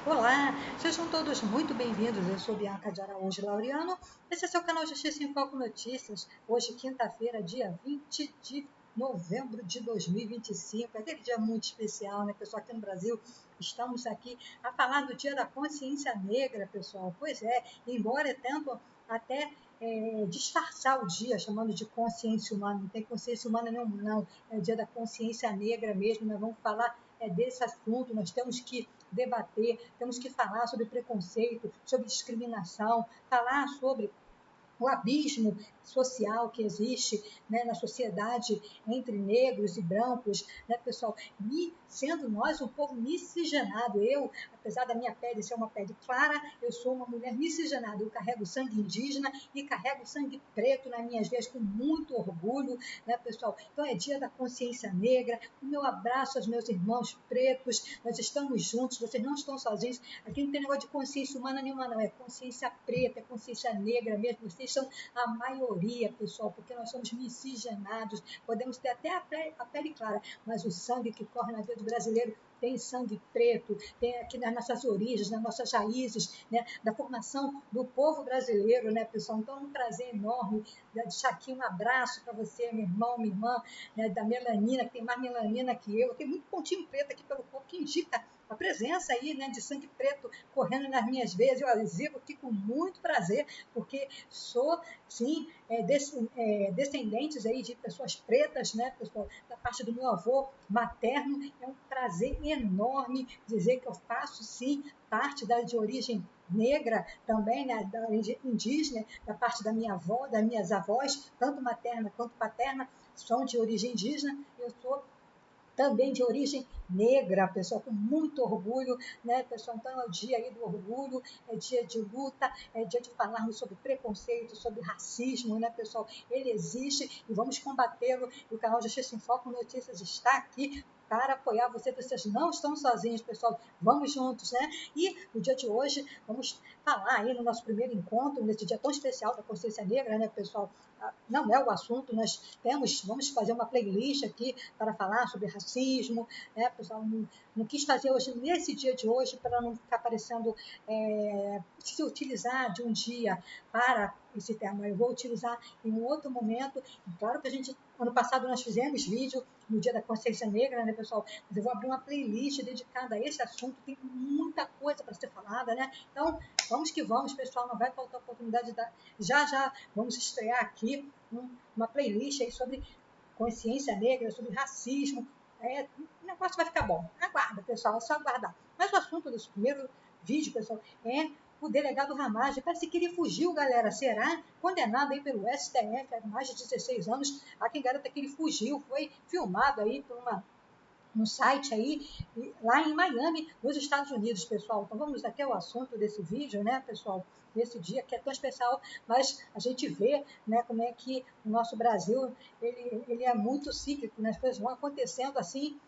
Olá, sejam todos muito bem-vindos. Eu sou Bianca de Araújo Laureano. Esse é seu canal Justiça em Foco Notícias. Hoje, quinta-feira, dia 20 de novembro de 2025. É aquele dia muito especial, né, pessoal? Aqui no Brasil, estamos aqui a falar do Dia da Consciência Negra, pessoal. Pois é, embora tentam até disfarçar o dia, chamando de consciência humana. Não tem consciência humana nenhum, não. É o Dia da Consciência Negra mesmo. Nós vamos falar desse assunto. Nós temos que debater, temos que falar sobre preconceito, sobre discriminação, falar sobre o abismo social que existe, né, na sociedade entre negros e brancos, né, pessoal? E sendo nós um povo miscigenado, eu, apesar da minha pele ser uma pele clara, eu sou uma mulher miscigenada, eu carrego sangue indígena e carrego sangue preto nas minhas veias com muito orgulho, né, pessoal? Então é dia da consciência negra, o meu abraço aos meus irmãos pretos, nós estamos juntos, vocês não estão sozinhos, aqui não tem negócio de consciência humana nenhuma, não, é consciência preta, é consciência negra mesmo, vocês são a maioria, pessoal, porque nós somos miscigenados, podemos ter até a pele clara, mas o sangue que corre na vida do brasileiro tem sangue preto, tem aqui nas nossas origens, nas nossas raízes, né, da formação do povo brasileiro, né, pessoal? Então é um prazer enorme, né, deixar aqui um abraço para você, meu irmão, minha irmã, né, da melanina, que tem mais melanina que eu, tem muito pontinho preto aqui pelo corpo, que indica a presença aí, né, de sangue preto correndo nas minhas veias. Eu exibo aqui com muito prazer, porque sou, sim, descendentes aí de pessoas pretas, né, pessoal, da parte do meu avô materno. É um prazer enorme dizer que eu faço, sim, parte de origem negra também, né, da indígena, da parte da minha avó, das minhas avós, tanto materna quanto paterna, são de origem indígena. Eu sou também de origem negra, pessoal, com muito orgulho, né, pessoal? Então é o dia aí do orgulho, é dia de luta, é dia de falarmos sobre preconceito, sobre racismo, né, pessoal? Ele existe e vamos combatê-lo. E o canal Justiça em Foco Notícias está aqui para apoiar vocês não estão sozinhos, pessoal, vamos juntos, né? E no dia de hoje, vamos falar aí no nosso primeiro encontro, nesse dia tão especial da consciência negra, né, pessoal? Não é o assunto, vamos fazer uma playlist aqui para falar sobre racismo, né, pessoal? Não quis fazer hoje, nesse dia de hoje, para não ficar parecendo se utilizar de um dia para esse tema. Eu vou utilizar em um outro momento. Claro que ano passado nós fizemos vídeo no Dia da Consciência Negra, né, pessoal? Mas eu vou abrir uma playlist dedicada a esse assunto, tem muita coisa para ser falada, né? Então, vamos que vamos, pessoal, não vai faltar oportunidade. Já vamos estrear aqui uma playlist aí sobre consciência negra, sobre racismo. O negócio vai ficar bom. Aguarda, pessoal, é só aguardar. Mas o assunto desse primeiro vídeo, pessoal, é o delegado Ramagem. Parece que ele fugiu, galera. Será? Condenado aí pelo STF há mais de 16 anos. Há quem garanta que ele fugiu. Foi filmado aí por um site aí, lá em Miami, nos Estados Unidos, pessoal. Então vamos até o assunto desse vídeo, né, pessoal? Nesse dia que é tão especial, mas a gente vê, né, como é que o nosso Brasil, ele é muito cíclico, né? As coisas vão acontecendo assim,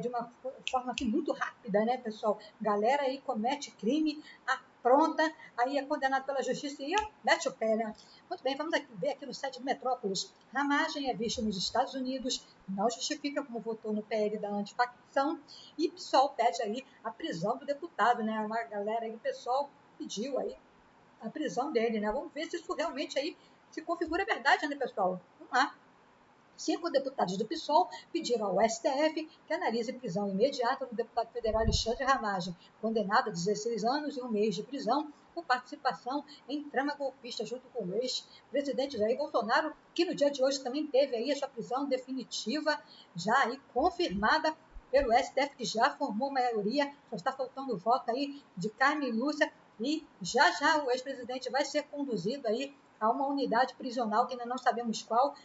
de uma forma assim, muito rápida, né, pessoal? Galera aí comete crime, apronta, aí é condenado pela justiça e mete o pé, né? Muito bem, vamos ver aqui no site do Metrópolis. Ramagem é visto nos Estados Unidos, não justifica como votou no PL da antifacção, e o PSOL pede aí a prisão do deputado, né? Uma galera aí do PSOL pediu aí a prisão dele, né? Vamos ver se isso realmente aí se configura verdade, né, pessoal? Vamos lá. 5 deputados do PSOL pediram ao STF que analise prisão imediata do deputado federal Alexandre Ramagem, condenado a 16 anos e um mês de prisão por participação em trama golpista junto com o ex-presidente Jair Bolsonaro, que no dia de hoje também teve aí a sua prisão definitiva, já aí confirmada pelo STF, que já formou maioria, só está faltando o voto aí de Carmen Lúcia, e já o ex-presidente vai ser conduzido aí a uma unidade prisional, que ainda não sabemos qual.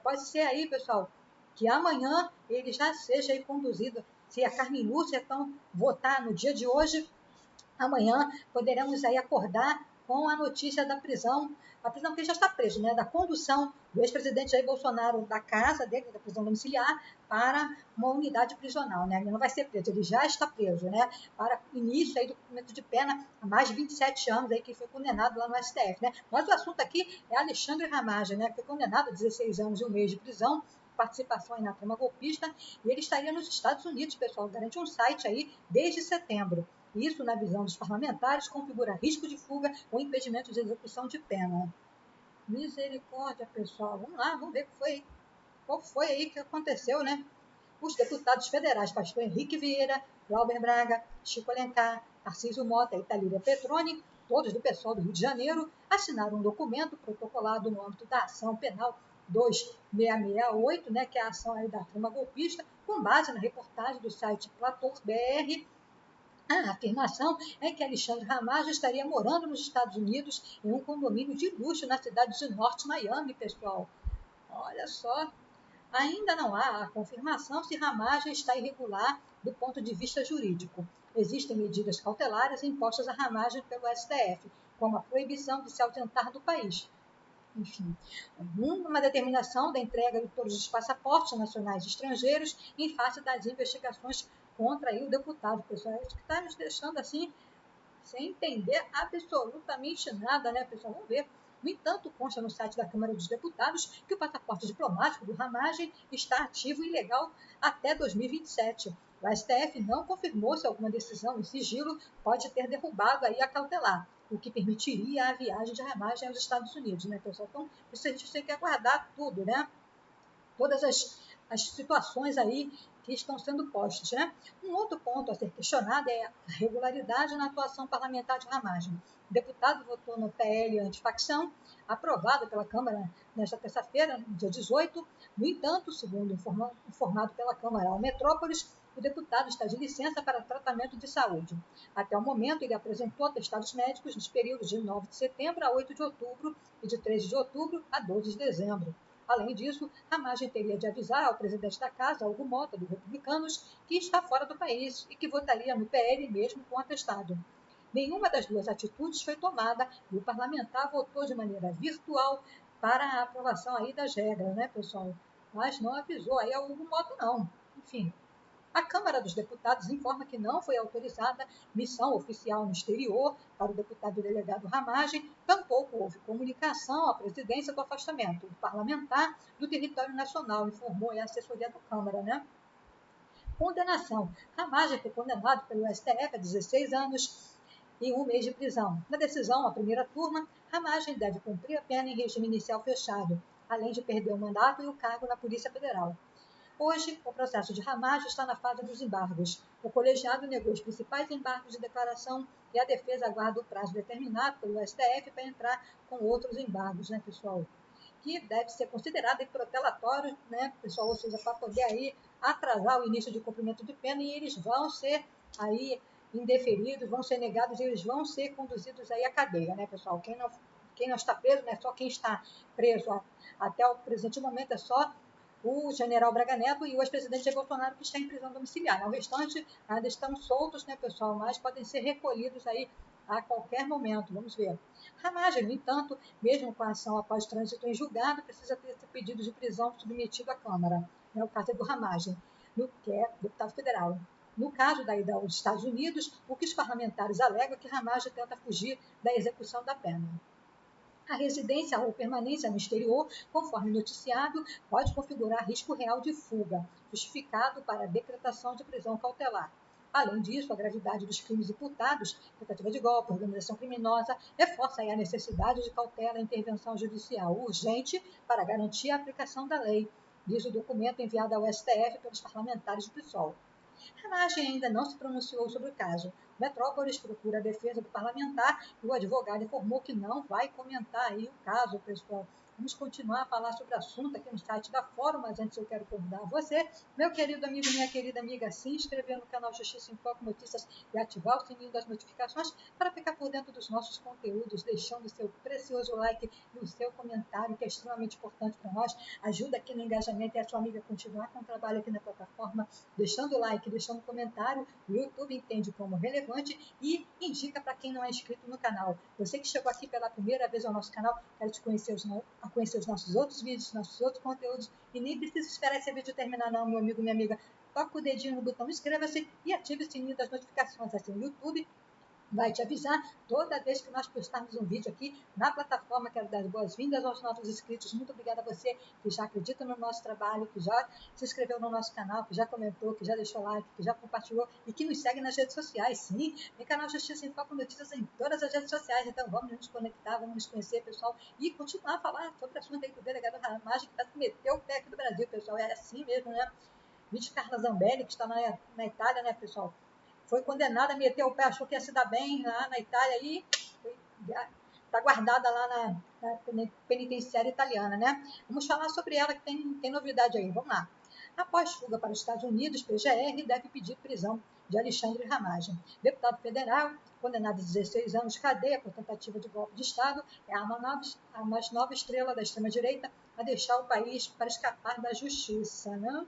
Pode ser aí, pessoal, que amanhã ele já seja aí conduzido. Se a Carmen Lúcia então votar no dia de hoje, amanhã poderemos aí acordar com a notícia da prisão, a prisão que ele já está preso, né, da condução do ex-presidente Jair Bolsonaro da casa dele, da prisão domiciliar, para uma unidade prisional, né? Ele não vai ser preso, ele já está preso, né? Para início aí do cumprimento de pena há mais de 27 anos aí que foi condenado lá no STF, né? Mas o assunto aqui é Alexandre Ramagem, né? Que foi condenado a 16 anos e um mês de prisão, participação na trama golpista, e ele estaria nos Estados Unidos, pessoal, garante um site aí desde setembro. Isso, na visão dos parlamentares, configura risco de fuga ou impedimento de execução de pena. Misericórdia, pessoal. Vamos lá, vamos ver qual foi aí que aconteceu, né? Os deputados federais Pastor Henrique Vieira, Glauber Braga, Chico Alencar, Tarcísio Mota e Talíria Petroni, todos do PSOL do Rio de Janeiro, assinaram um documento protocolado no âmbito da ação penal 2668, né, que é a ação aí da trama golpista, com base na reportagem do site Plator BR. A afirmação é que Alexandre Ramagem estaria morando nos Estados Unidos em um condomínio de luxo na cidade de Norte Miami, pessoal. Olha só, ainda não há a confirmação se Ramagem está irregular do ponto de vista jurídico. Existem medidas cautelares impostas a Ramagem pelo STF, como a proibição de se ausentar do país. Enfim, uma determinação da entrega de todos os passaportes nacionais e estrangeiros em face das investigações contra o deputado. Pessoal, isso que está nos deixando assim, sem entender absolutamente nada, né, pessoal? Vamos ver. No entanto, consta no site da Câmara dos Deputados que o passaporte diplomático do Ramagem está ativo e legal até 2027. O STF não confirmou se alguma decisão em sigilo pode ter derrubado aí a cautelar, o que permitiria a viagem de Ramagem aos Estados Unidos, né, pessoal? Então, isso a gente tem que aguardar tudo, né? Todas as situações aí que estão sendo postas, né? Um outro ponto a ser questionado é a regularidade na atuação parlamentar de Ramagem. O deputado votou no PL antifacção, aprovado pela Câmara nesta terça-feira, dia 18. No entanto, segundo informado pela Câmara ao Metrópolis, o deputado está de licença para tratamento de saúde. Até o momento, ele apresentou atestados médicos nos períodos de 9 de setembro a 8 de outubro e de 13 de outubro a 12 de dezembro. Além disso, Ramagem teria de avisar ao presidente da Casa, Hugo Mota, do Republicanos, que está fora do país e que votaria no PL mesmo com atestado. Nenhuma das duas atitudes foi tomada e o parlamentar votou de maneira virtual para a aprovação aí das regras, né, pessoal? Mas não avisou aí ao Hugo Mota, não. Enfim, a Câmara dos Deputados informa que não foi autorizada missão oficial no exterior para o deputado delegado Ramagem, tampouco houve comunicação à presidência do afastamento do parlamentar do território nacional, informou a assessoria da Câmara, né? Condenação. Ramagem foi condenado pelo STF a 16 anos e um mês de prisão. Na decisão, a primeira turma, Ramagem deve cumprir a pena em regime inicial fechado, além de perder o mandato e o cargo na Polícia Federal. Hoje, o processo de Ramagem está na fase dos embargos. O colegiado negou os principais embargos de declaração e a defesa aguarda o prazo determinado pelo STF para entrar com outros embargos, né, pessoal? Que deve ser considerado protelatório, né, pessoal? Ou seja, para poder aí atrasar o início de cumprimento de pena e eles vão ser aí indeferidos, vão ser negados e eles vão ser conduzidos aí à cadeia, né, pessoal? Quem não está preso, né, só quem está preso até o presente momento é só o general Braga Neto e o ex-presidente Jair Bolsonaro, que está em prisão domiciliar. O restante ainda estão soltos, né, pessoal, mas podem ser recolhidos aí a qualquer momento. Vamos ver. Ramagem, no entanto, mesmo com a ação após trânsito em julgado, precisa ter esse pedido de prisão submetido à Câmara. O caso é do Ramagem, que é deputado federal. No caso da ida aos Estados Unidos, o que os parlamentares alegam é que Ramagem tenta fugir da execução da pena. A residência ou permanência no exterior, conforme noticiado, pode configurar risco real de fuga, justificado para a decretação de prisão cautelar. Além disso, a gravidade dos crimes imputados, tentativa de golpe, organização criminosa, reforça a necessidade de cautela e intervenção judicial urgente para garantir a aplicação da lei, diz o documento enviado ao STF pelos parlamentares do PSOL. Ramagem ainda não se pronunciou sobre o caso. Metrópolis procura a defesa do parlamentar e o advogado informou que não vai comentar aí o caso, pessoal. Vamos continuar a falar sobre o assunto aqui no site da Fórum, mas antes eu quero convidar você, meu querido amigo, minha querida amiga, a se inscrever no canal Justiça em Foco Notícias e ativar o sininho das notificações para ficar por dentro dos nossos conteúdos, deixando o seu precioso like e o seu comentário, que é extremamente importante para nós. Ajuda aqui no engajamento e a sua amiga continuar com o trabalho aqui na plataforma, deixando o like, deixando o comentário. O YouTube entende como relevante e indica para quem não é inscrito no canal. Você que chegou aqui pela primeira vez ao nosso canal, quero te conhecer os nossos outros vídeos, nossos outros conteúdos, e nem precisa esperar esse vídeo terminar não, meu amigo, minha amiga. Toca o dedinho no botão inscreva-se e ative o sininho das notificações. Assim o YouTube vai te avisar toda vez que nós postarmos um vídeo aqui na plataforma. Quero dar boas-vindas aos novos inscritos. Muito obrigada a você que já acredita no nosso trabalho, que já se inscreveu no nosso canal, que já comentou, que já deixou like, que já compartilhou e que nos segue nas redes sociais. Sim, tem canal Justiça em Foco Notícias em todas as redes sociais. Então vamos nos conectar, vamos nos conhecer, pessoal, e continuar a falar sobre o assunto aí do delegado Ramagem, que está meteu o pé aqui do Brasil, pessoal. É assim mesmo, né? Vídeo Carla Zambelli, que está na Itália, né, pessoal? Foi condenada, meteu o pé, achou que ia se dar bem lá na Itália e está guardada lá na penitenciária italiana, né? Vamos falar sobre ela, que tem novidade aí. Vamos lá. Após fuga para os Estados Unidos, PGR deve pedir prisão de Alexandre Ramagem. Deputado federal, condenado a 16 anos de cadeia por tentativa de golpe de Estado, é a mais nova estrela da extrema-direita a deixar o país para escapar da justiça, né?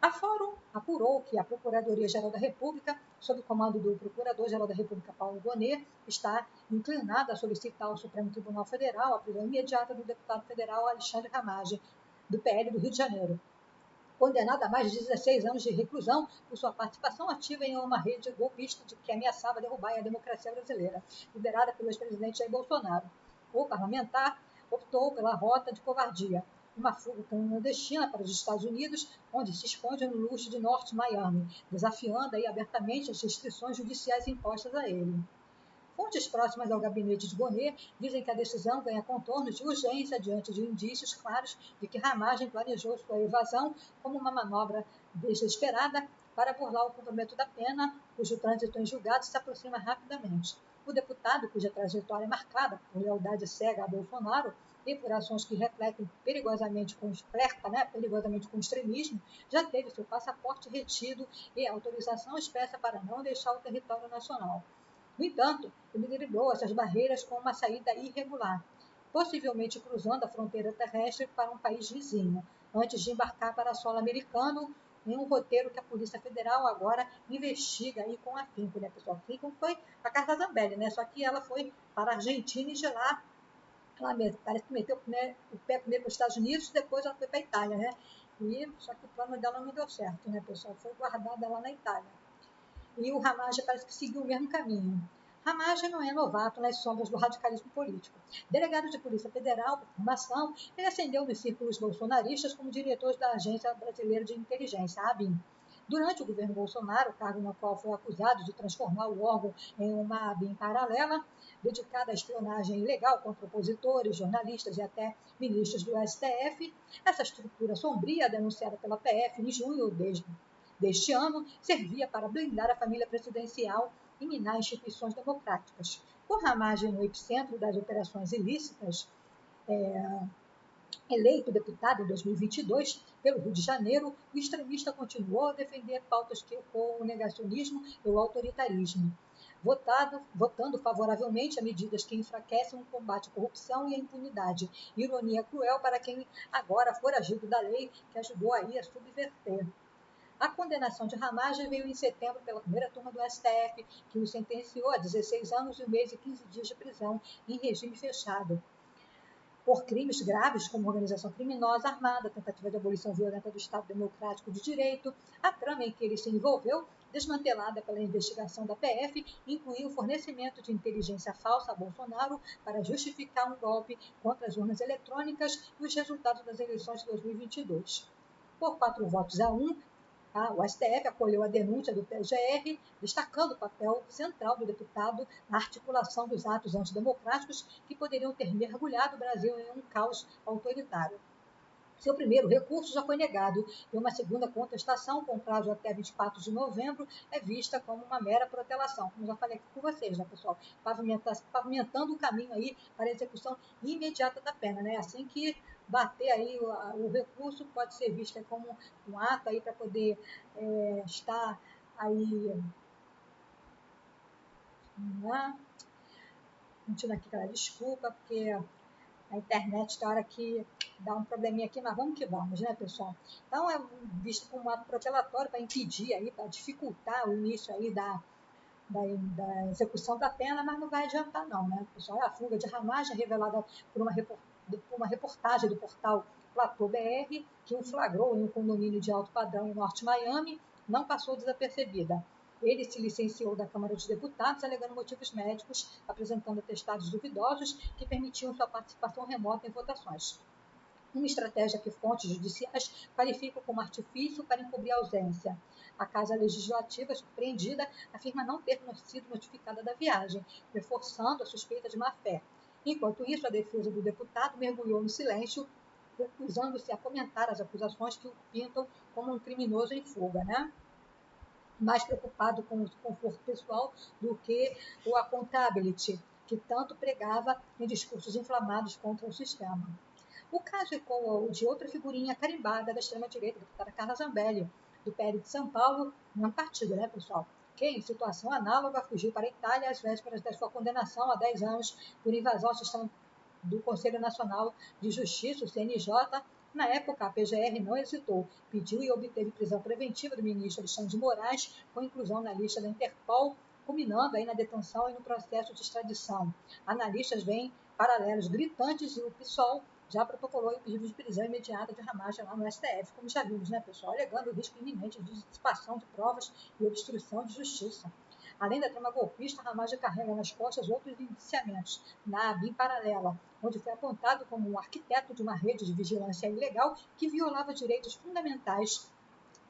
A Fórum apurou que a Procuradoria-Geral da República, sob o comando do Procurador-Geral da República, Paulo Gonet, está inclinada a solicitar ao Supremo Tribunal Federal a prisão imediata do deputado federal Alexandre Ramagem, do PL do Rio de Janeiro, condenado a mais de 16 anos de reclusão por sua participação ativa em uma rede golpista que ameaçava derrubar a democracia brasileira, liderada pelo ex-presidente Jair Bolsonaro. O parlamentar optou pela rota de covardia, uma fuga clandestina para os Estados Unidos, onde se esconde no luxo de Norte Miami, desafiando aí abertamente as restrições judiciais impostas a ele. Fontes próximas ao gabinete de Gonet dizem que a decisão ganha contornos de urgência diante de indícios claros de que Ramagem planejou sua evasão como uma manobra desesperada para burlar o cumprimento da pena, cujo trânsito em julgado se aproxima rapidamente. O deputado, cuja trajetória é marcada por lealdade cega a Bolsonaro e por ações que refletem perigosamente com o extremismo, já teve seu passaporte retido e autorização expressa para não deixar o território nacional. No entanto, ele driblou essas barreiras com uma saída irregular, possivelmente cruzando a fronteira terrestre para um país vizinho, antes de embarcar para solo americano, em um roteiro que a Polícia Federal agora investiga aí com afinco, né, pessoal? Assim como foi a Carla Zambelli, né? Só que ela foi para a Argentina e de lá ela parece que meteu o pé primeiro nos Estados Unidos, depois ela foi para a Itália, né? Só que o plano dela não deu certo, né, pessoal? Foi guardada lá na Itália. E o Ramagem parece que seguiu o mesmo caminho. Ramagem não é novato nas sombras do radicalismo político. Delegado de Polícia Federal por formação, ele ascendeu nos círculos bolsonaristas como diretor da Agência Brasileira de Inteligência, a ABIN. Durante o governo Bolsonaro, cargo no qual foi acusado de transformar o órgão em uma ABIN paralela, dedicada à espionagem ilegal contra opositores, jornalistas e até ministros do STF, essa estrutura sombria denunciada pela PF em junho deste ano servia para blindar a família presidencial e minar instituições democráticas. Com Ramagem no epicentro das operações ilícitas, eleito deputado em 2022 pelo Rio de Janeiro, o extremista continuou a defender pautas que ecoam o negacionismo e o autoritarismo, votando favoravelmente a medidas que enfraquecem o combate à corrupção e à impunidade. Ironia cruel para quem agora foragido da lei que ajudou aí a subverter. A condenação de Ramagem veio em setembro pela primeira turma do STF, que o sentenciou a 16 anos e 1 mês e 15 dias de prisão em regime fechado, por crimes graves como organização criminosa armada, tentativa de abolição violenta do Estado Democrático de Direito. A trama em que ele se envolveu, desmantelada pela investigação da PF, incluiu o fornecimento de inteligência falsa a Bolsonaro para justificar um golpe contra as urnas eletrônicas e os resultados das eleições de 2022. Por 4 votos a 1, o STF acolheu a denúncia do PGR, destacando o papel central do deputado na articulação dos atos antidemocráticos que poderiam ter mergulhado o Brasil em um caos autoritário. Seu primeiro recurso já foi negado e uma segunda contestação, com prazo até 24 de novembro, é vista como uma mera protelação, como já falei aqui com vocês, né, pessoal? Pavimentando o caminho aí para a execução imediata da pena, né? Assim que bater aí o recurso, pode ser visto como um ato aí para poder estar aí. Vamos tirar aqui aquela desculpa, porque a internet tem hora que dá um probleminha aqui, mas vamos que vamos, né, pessoal? Então, é visto como um ato protelatório para impedir aí, para dificultar o início aí da execução da pena, mas não vai adiantar não, né, pessoal? A fuga de Ramagem, revelada por uma reportagem do portal Platô BR, que o flagrou em um condomínio de alto padrão em Norte Miami, não passou desapercebida. Ele se licenciou da Câmara dos Deputados alegando motivos médicos, apresentando atestados duvidosos que permitiam sua participação remota em votações. Uma estratégia que fontes judiciais qualificam como artifício para encobrir a ausência. A Casa Legislativa, surpreendida, afirma não ter sido notificada da viagem, reforçando a suspeita de má-fé. Enquanto isso, a defesa do deputado mergulhou no silêncio, recusando-se a comentar as acusações que o pintam como um criminoso em fuga, né? Mais preocupado com o conforto pessoal do que o accountability, que tanto pregava em discursos inflamados contra o sistema. O caso ecoa o de outra figurinha carimbada da extrema-direita, a deputada Carla Zambelli, do PL de São Paulo, não partido, né, pessoal? Que, em situação análoga, fugiu para a Itália às vésperas da sua condenação a 10 anos por invasão ao sistema do Conselho Nacional de Justiça, o CNJ. Na época, a PGR não hesitou, pediu e obteve prisão preventiva do ministro Alexandre de Moraes, com inclusão na lista da Interpol, culminando aí na detenção e no processo de extradição. Analistas veem paralelos gritantes e o PSOL já protocolou o pedido de prisão imediata de Ramagem lá no STF, como já vimos, né, pessoal, alegando o risco iminente de dissipação de provas e obstrução de justiça. Além da trama golpista, Ramagem carrega nas costas outros indiciamentos, na ABIN paralela, onde foi apontado como um arquiteto de uma rede de vigilância ilegal que violava direitos fundamentais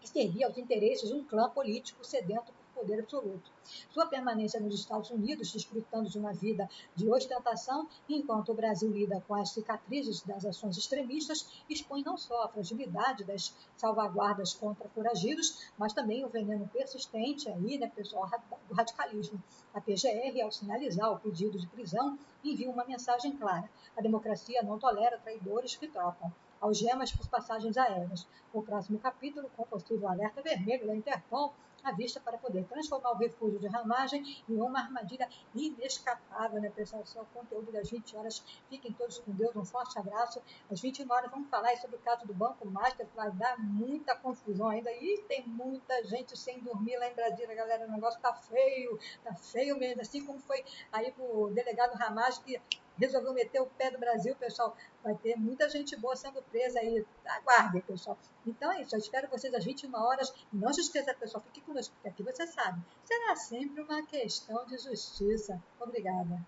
e servia aos interesses de um clã político sedento por poder absoluto. Sua permanência nos Estados Unidos, desfrutando de uma vida de ostentação, enquanto o Brasil lida com as cicatrizes das ações extremistas, expõe não só a fragilidade das salvaguardas contra foragidos, mas também o veneno persistente aí, né, pessoal, do radicalismo. A PGR, ao sinalizar o pedido de prisão, envia uma mensagem clara: a democracia não tolera traidores que trocam algemas por passagens aéreas. O próximo capítulo, com possível alerta vermelho da Interpol, à vista para poder transformar o refúgio de Ramagem em uma armadilha inescapável, né, pessoal? Esse é o conteúdo das 20 horas. Fiquem todos com Deus, um forte abraço. Às 21 horas vamos falar sobre o caso do Banco Master, que vai dar muita confusão ainda. E tem muita gente sem dormir lá em Brasília, galera. O negócio tá feio mesmo. Assim como foi aí pro delegado Ramagem, que resolveu meter o pé do Brasil, pessoal. Vai ter muita gente boa sendo presa aí. Aguardem, pessoal. Então é isso. Eu espero vocês às 21 horas. Não se esqueça, pessoal. Fique conosco, porque aqui você sabe. Será sempre uma questão de justiça. Obrigada.